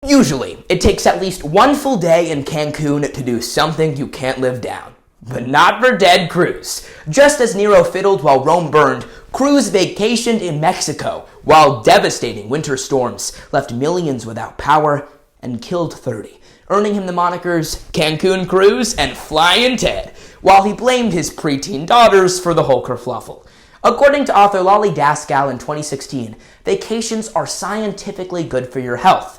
Usually, it takes at least one full day in Cancun to do something you can't live down. But not for Ted Cruz. Just as Nero fiddled while Rome burned, Cruz vacationed in Mexico while devastating winter storms left millions without power and killed 30, earning him the monikers Cancun Cruz and Flying Ted, while he blamed his preteen daughters for the whole kerfluffle. According to author Lolly Daskal in 2016, vacations are scientifically good for your health,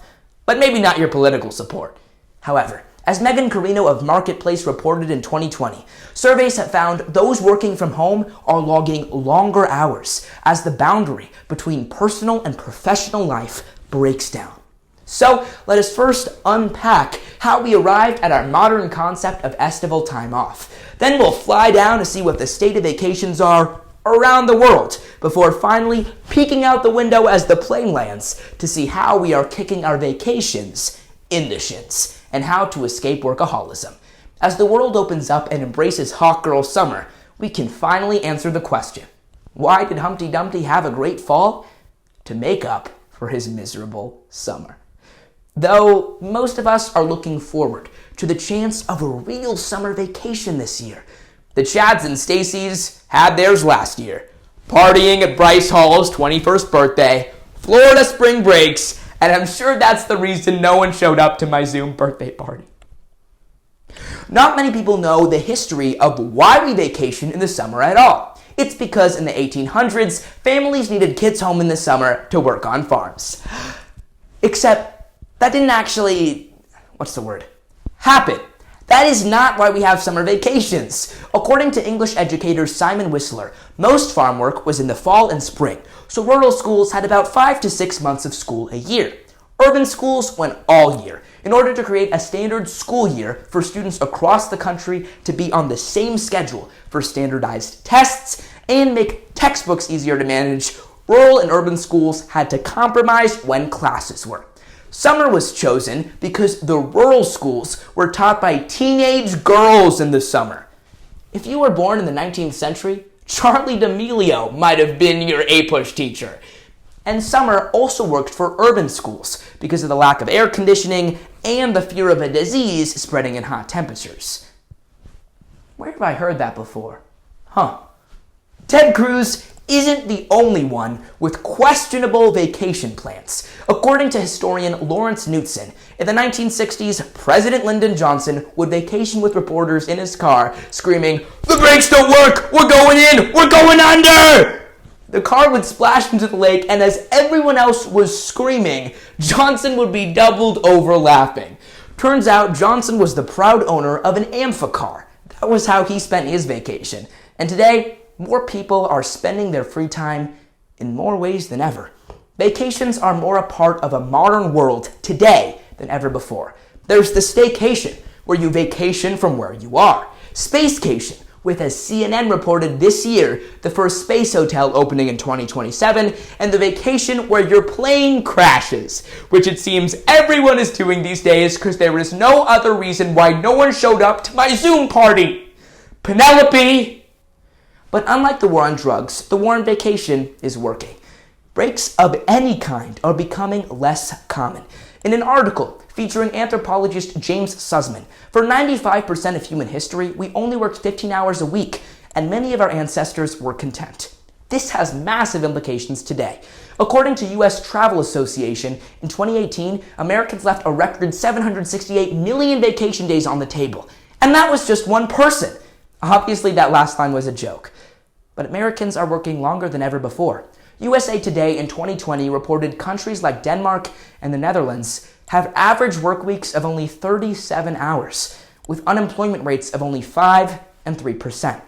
but maybe not your political support. However, as Megan Carino of Marketplace reported in 2020, surveys have found those working from home are logging longer hours as the boundary between personal and professional life breaks down. So let us first unpack how we arrived at our modern concept of estival time off. Then we'll fly down to see what the state of vacations are around the world before finally peeking out the window as the plane lands to see how we are kicking our vacations in the shins and how to escape workaholism. As the world opens up and embraces hot girl summer, we can finally answer the question, why did Humpty Dumpty have a great fall? To make up for his miserable summer. Though most of us are looking forward to the chance of a real summer vacation this year. The Chads and Stacys had theirs last year, partying at Bryce Hall's 21st birthday, Florida spring breaks, and I'm sure that's the reason no one showed up to my Zoom birthday party. Not many people know the history of why we vacation in the summer at all. It's because in the 1800s, families needed kids home in the summer to work on farms. Except that didn't actually, happen. That is not why we have summer vacations. According to English educator Simon Whistler, most farm work was in the fall and spring, so rural schools had about 5 to 6 months of school a year. Urban schools went all year, in order to create a standard school year for students across the country to be on the same schedule for standardized tests and make textbooks easier to manage. Rural and urban schools had to compromise when classes were. Summer was chosen because the rural schools were taught by teenage girls in the summer. If you were born in the 19th century, Charlie D'Amelio might have been your A-push teacher. And summer also worked for urban schools because of the lack of air conditioning and the fear of a disease spreading in hot temperatures. Where have I heard that before? Ted Cruz isn't the only one with questionable vacation plans. According to historian Lawrence Knutson, in the 1960s, President Lyndon Johnson would vacation with reporters in his car, screaming, "The brakes don't work! We're going in! We're going under!" The car would splash into the lake, and as everyone else was screaming, Johnson would be doubled over laughing. Turns out Johnson was the proud owner of an Amphicar. That was how he spent his vacation. And today, more people are spending their free time in more ways than ever. Vacations are more a part of a modern world today than ever before. There's the staycation, where you vacation from where you are. Spacecation, with, as CNN reported this year, the first space hotel opening in 2027, and the vacation where your plane crashes, which it seems everyone is doing these days because there is no other reason why no one showed up to my Zoom party. Penelope! But unlike the war on drugs, the war on vacation is working. Breaks of any kind are becoming less common. In an article featuring anthropologist James Sussman, for 95% of human history, we only worked 15 hours a week, and many of our ancestors were content. This has massive implications today. According to U.S. Travel Association, in 2018, Americans left a record 768 million vacation days on the table. And that was just one person. Obviously, that last line was a joke. But Americans are working longer than ever before. USA Today in 2020 reported countries like Denmark and the Netherlands have average work weeks of only 37 hours, with unemployment rates of only 5 and 3%.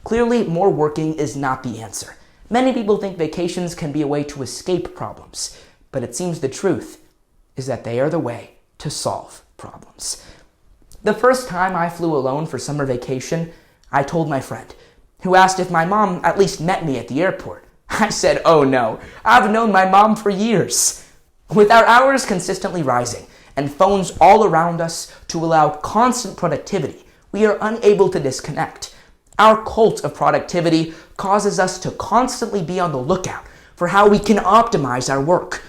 Clearly, more working is not the answer. Many people think vacations can be a way to escape problems, but it seems the truth is that they are the way to solve problems. The first time I flew alone for summer vacation, I told my friend, who asked if my mom at least met me at the airport. I said, "Oh no, I've known my mom for years." With our hours consistently rising and phones all around us to allow constant productivity, we are unable to disconnect. Our cult of productivity causes us to constantly be on the lookout for how we can optimize our work.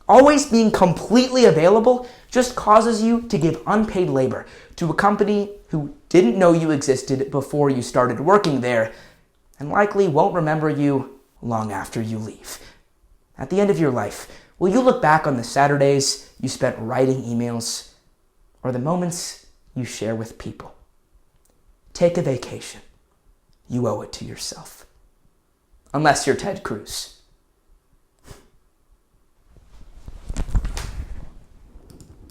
Always being completely available just causes you to give unpaid labor to a company who didn't know you existed before you started working there and likely won't remember you long after you leave. At the end of your life, will you look back on the Saturdays you spent writing emails or the moments you share with people? Take a vacation. You owe it to yourself. Unless you're Ted Cruz.